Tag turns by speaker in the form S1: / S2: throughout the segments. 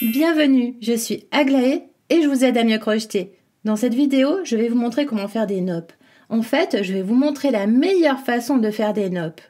S1: Bienvenue, je suis Aglaé et je vous aide à mieux crocheter. Dans cette vidéo, je vais vous montrer comment faire des noppes. En fait, je vais vous montrer la meilleure façon de faire des noppes.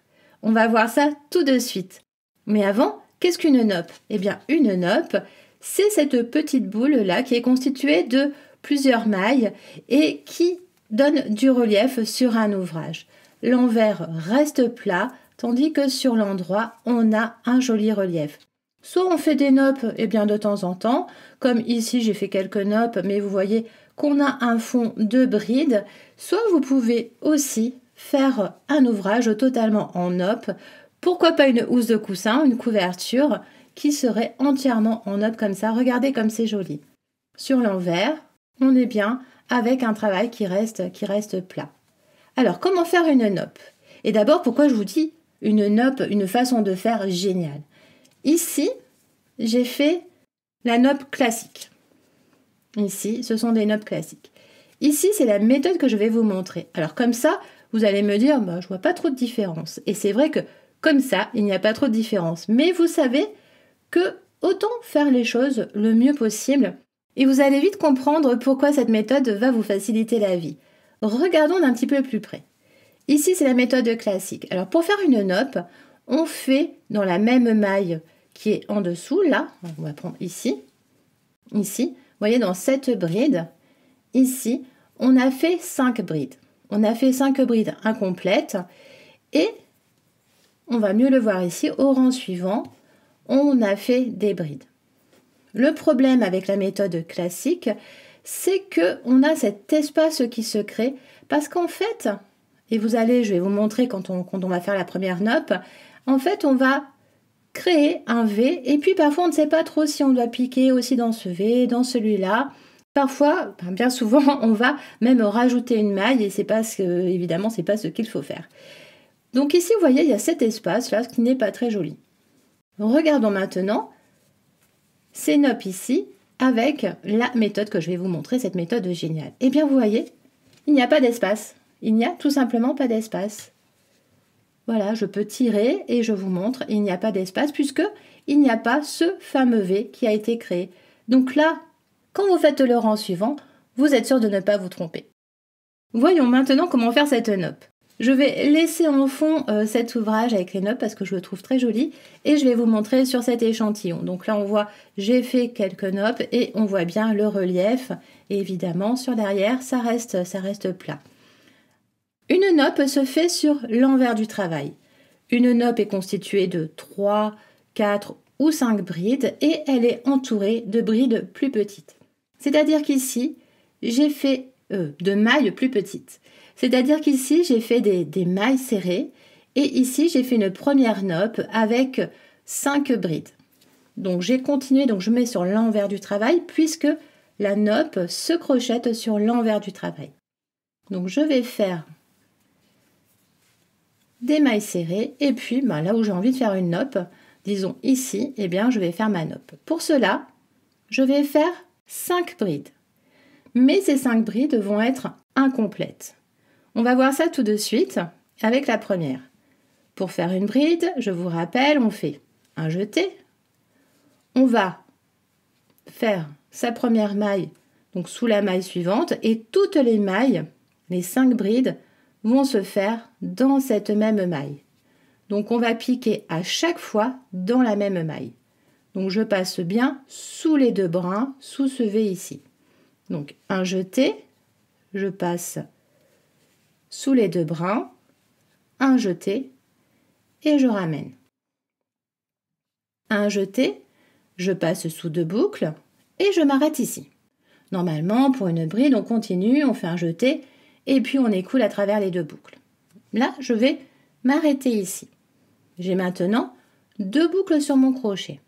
S1: On va voir ça tout de suite. Mais avant, qu'est-ce qu'une noppe? Eh bien, une noppe, c'est cette petite boule-là qui est constituée de plusieurs mailles et qui donne du relief sur un ouvrage. L'envers reste plat, tandis que sur l'endroit, on a un joli relief. Soit on fait des noppes de temps en temps, comme ici j'ai fait quelques noppes, mais vous voyez qu'on a un fond de bride, soit vous pouvez aussi faire un ouvrage totalement en noppes, pourquoi pas une housse de coussin, une couverture qui serait entièrement en noppes comme ça, regardez comme c'est joli. Sur l'envers, on est bien avec un travail qui reste plat. Alors comment faire une noppe? Et d'abord pourquoi je vous dis une noppe, une façon de faire géniale? Ici, j'ai fait la noppe classique. Ici, ce sont des noppes classiques. Ici, c'est la méthode que je vais vous montrer. Alors comme ça, vous allez me dire, je vois pas trop de différence. Et c'est vrai que comme ça, il n'y a pas trop de différence. Mais vous savez que autant faire les choses le mieux possible et vous allez vite comprendre pourquoi cette méthode va vous faciliter la vie. Regardons d'un petit peu plus près. Ici, c'est la méthode classique. Alors pour faire une noppe, on fait dans la même maille qui est en dessous, là, on va prendre ici, vous voyez dans cette bride, ici, on a fait 5 brides. On a fait 5 brides incomplètes et on va mieux le voir ici, au rang suivant, on a fait des brides. Le problème avec la méthode classique, c'est qu'on a cet espace qui se crée parce qu'en fait, et je vais vous montrer quand on va faire la première noppe, en fait, on va créer un V et puis parfois on ne sait pas trop si on doit piquer aussi dans ce V, dans celui-là. Parfois, bien souvent, on va même rajouter une maille et évidemment, c'est pas ce qu'il faut faire. Donc ici, vous voyez, il y a cet espace-là, ce qui n'est pas très joli. Regardons maintenant ces noppes ici avec la méthode que je vais vous montrer, cette méthode géniale. Eh bien, vous voyez, il n'y a pas d'espace. Il n'y a tout simplement pas d'espace. Voilà, je peux tirer et je vous montre, il n'y a pas d'espace puisque il n'y a pas ce fameux V qui a été créé. Donc là, quand vous faites le rang suivant, vous êtes sûr de ne pas vous tromper. Voyons maintenant comment faire cette noppe. Je vais laisser en fond cet ouvrage avec les noppes parce que je le trouve très joli et je vais vous montrer sur cet échantillon. Donc là, on voit, j'ai fait quelques noppes et on voit bien le relief. Et évidemment, sur l'arrière, ça reste plat. Une noppe se fait sur l'envers du travail. Une noppe est constituée de 3, 4 ou 5 brides et elle est entourée de brides plus petites. C'est-à-dire qu'ici, j'ai fait de mailles plus petites. C'est-à-dire qu'ici, j'ai fait des mailles serrées et ici, j'ai fait une première noppe avec 5 brides. Donc, j'ai continué, donc je mets sur l'envers du travail puisque la noppe se crochette sur l'envers du travail. Donc, je vais faire des mailles serrées et puis là où j'ai envie de faire une noppe, disons ici, je vais faire ma noppe. Pour cela, je vais faire 5 brides. Mais ces 5 brides vont être incomplètes. On va voir ça tout de suite avec la première. Pour faire une bride, je vous rappelle, on fait un jeté. On va faire sa première maille donc sous la maille suivante et toutes les mailles, les 5 brides, vont se faire dans cette même maille. Donc on va piquer à chaque fois dans la même maille. Donc je passe bien sous les 2 brins, sous ce V ici. Donc un jeté, je passe sous les 2 brins, un jeté et je ramène. Un jeté, je passe sous 2 boucles et je m'arrête ici. Normalement, pour une bride, on continue, on fait un jeté et puis on écoule à travers les 2 boucles. Là, je vais m'arrêter ici. J'ai maintenant 2 boucles sur mon crochet.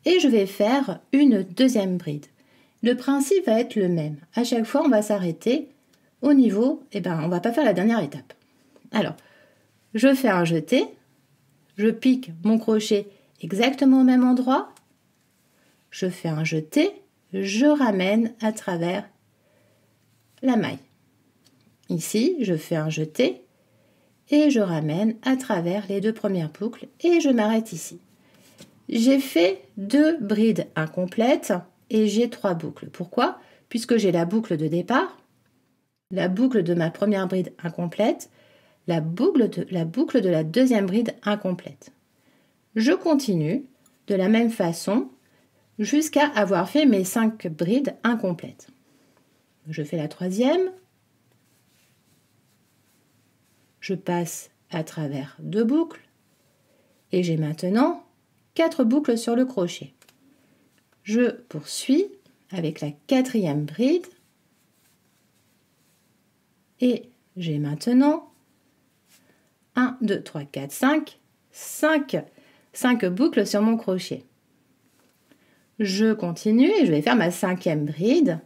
S1: Et je vais faire une deuxième bride. Le principe va être le même. À chaque fois, on va s'arrêter au niveau, on va pas faire la dernière étape. Alors, je fais un jeté, je pique mon crochet exactement au même endroit, je fais un jeté, je ramène à travers la maille. Ici, je fais un jeté et je ramène à travers les 2 premières boucles et je m'arrête ici. J'ai fait 2 brides incomplètes et j'ai 3 boucles. Pourquoi? Puisque j'ai la boucle de départ, la boucle de ma première bride incomplète, la boucle de la deuxième bride incomplète. Je continue de la même façon jusqu'à avoir fait mes 5 brides incomplètes. Je fais la troisième, je passe à travers 2 boucles et j'ai maintenant 4 boucles sur le crochet. Je poursuis avec la quatrième bride et j'ai maintenant 1, 2, 3, 4, 5 boucles sur mon crochet. Je continue et je vais faire ma 5e bride.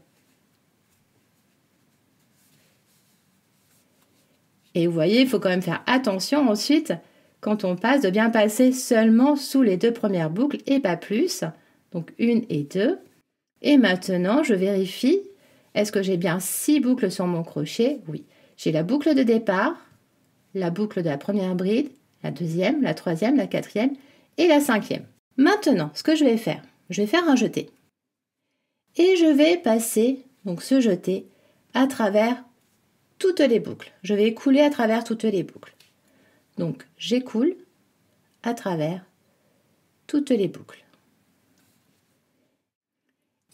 S1: Et vous voyez, il faut quand même faire attention ensuite, quand on passe, de bien passer seulement sous les 2 premières boucles et pas plus. Donc 1 et 2. Et maintenant, je vérifie, est-ce que j'ai bien 6 boucles sur mon crochet? Oui. J'ai la boucle de départ, la boucle de la première bride, la deuxième, la troisième, la quatrième et la 5e. Maintenant, ce que je vais faire un jeté. Et je vais passer donc ce jeté à travers toutes les boucles. Je vais écouler à travers toutes les boucles. Donc, j'écoule à travers toutes les boucles.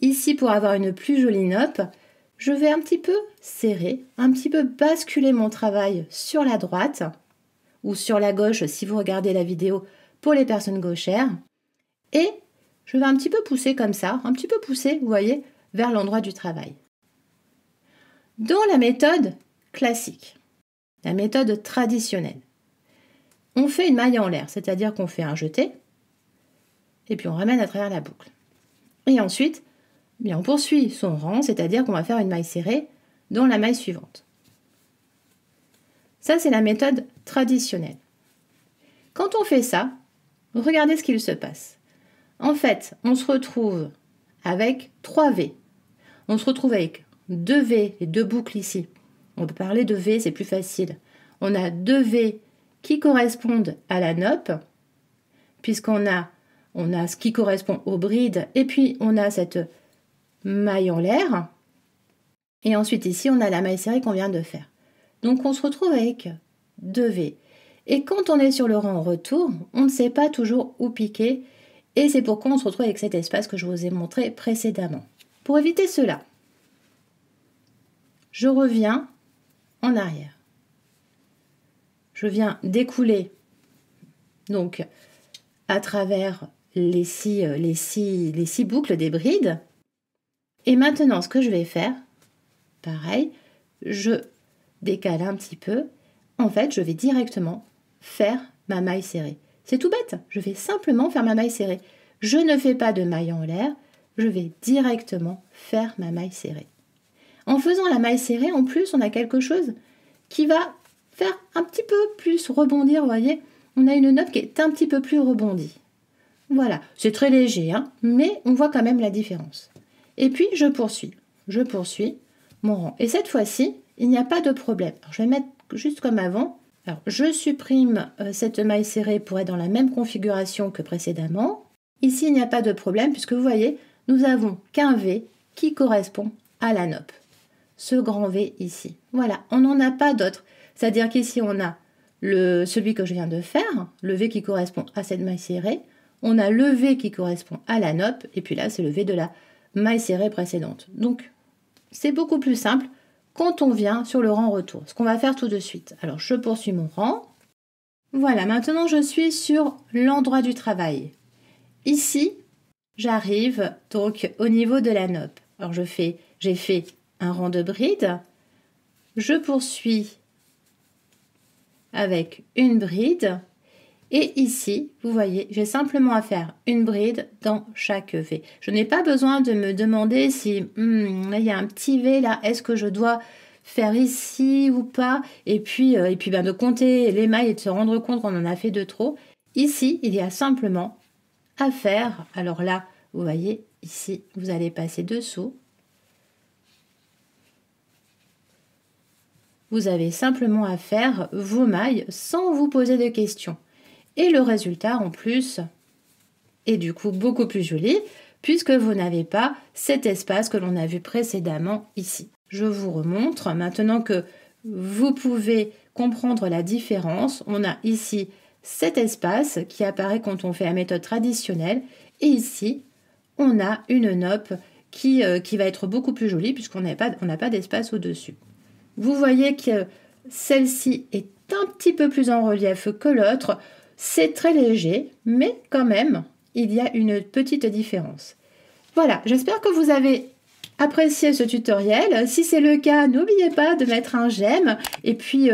S1: Ici, pour avoir une plus jolie nappe, je vais un petit peu serrer, un petit peu basculer mon travail sur la droite ou sur la gauche si vous regardez la vidéo pour les personnes gauchères. Et je vais un petit peu pousser comme ça, un petit peu pousser, vous voyez, vers l'endroit du travail. Dans la méthode classique, la méthode traditionnelle, on fait une maille en l'air, c'est-à-dire qu'on fait un jeté et puis on ramène à travers la boucle. Et ensuite, on poursuit son rang, c'est-à-dire qu'on va faire une maille serrée dans la maille suivante. Ça, c'est la méthode traditionnelle. Quand on fait ça, regardez ce qu'il se passe. En fait, on se retrouve avec 3 V. On se retrouve avec 2 V, les 2 boucles ici. On peut parler de V, c'est plus facile. On a 2 V qui correspondent à la nappe, puisqu'on a ce qui correspond aux brides, et puis on a cette maille en l'air. Et ensuite ici, on a la maille serrée qu'on vient de faire. Donc on se retrouve avec 2 V. Et quand on est sur le rang retour, on ne sait pas toujours où piquer. Et c'est pourquoi on se retrouve avec cet espace que je vous ai montré précédemment. Pour éviter cela, je reviens en arrière. Je viens d'écouler donc à travers les 6 boucles des brides. Et maintenant, ce que je vais faire, pareil, je décale un petit peu. En fait, je vais directement faire ma maille serrée. C'est tout bête, je vais simplement faire ma maille serrée. Je ne fais pas de maille en l'air, je vais directement faire ma maille serrée. En faisant la maille serrée, en plus, on a quelque chose qui va faire un petit peu plus rebondir, vous voyez. On a une nappe qui est un petit peu plus rebondie. Voilà, c'est très léger, hein, mais on voit quand même la différence. Et puis, je poursuis mon rang. Et cette fois-ci, il n'y a pas de problème. Alors, je vais mettre juste comme avant. Alors, je supprime cette maille serrée pour être dans la même configuration que précédemment. Ici, il n'y a pas de problème puisque vous voyez, nous avons qu'un V qui correspond à la nappe. Ce grand V ici. Voilà, on n'en a pas d'autre. C'est-à-dire qu'ici, on a celui que je viens de faire, le V qui correspond à cette maille serrée. On a le V qui correspond à la nappe. Et puis là, c'est le V de la maille serrée précédente. Donc, c'est beaucoup plus simple quand on vient sur le rang retour. Ce qu'on va faire tout de suite. Alors, je poursuis mon rang. Voilà, maintenant, je suis sur l'endroit du travail. Ici, j'arrive donc au niveau de la nappe. Alors, j'ai fait un rang de bride. Je poursuis avec une bride. Et ici, vous voyez, j'ai simplement à faire une bride dans chaque V. Je n'ai pas besoin de me demander si là, il y a un petit V là, est-ce que je dois faire ici ou pas? Et puis de compter les mailles et de se rendre compte qu'on en a fait de trop. Ici, il y a simplement à faire. Alors là, vous voyez, ici, vous allez passer dessous. Vous avez simplement à faire vos mailles sans vous poser de questions. Et le résultat, en plus, et du coup beaucoup plus joli, puisque vous n'avez pas cet espace que l'on a vu précédemment ici. Je vous remontre maintenant que vous pouvez comprendre la différence. On a ici cet espace qui apparaît quand on fait la méthode traditionnelle, et ici on a une nope qui va être beaucoup plus jolie puisqu'on n'a pas d'espace au-dessus. Vous voyez que celle-ci est un petit peu plus en relief que l'autre. C'est très léger, mais quand même, il y a une petite différence. Voilà, j'espère que vous avez apprécié ce tutoriel. Si c'est le cas, n'oubliez pas de mettre un j'aime. Et puis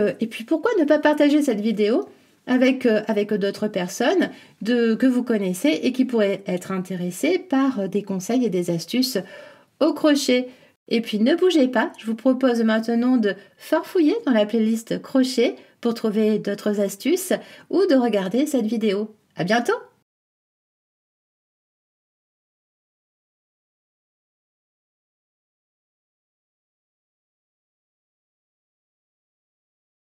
S1: pourquoi ne pas partager cette vidéo avec d'autres personnes que vous connaissez et qui pourraient être intéressées par des conseils et des astuces au crochet. Et puis ne bougez pas, je vous propose maintenant de farfouiller dans la playlist crochet pour trouver d'autres astuces ou de regarder cette vidéo. À bientôt!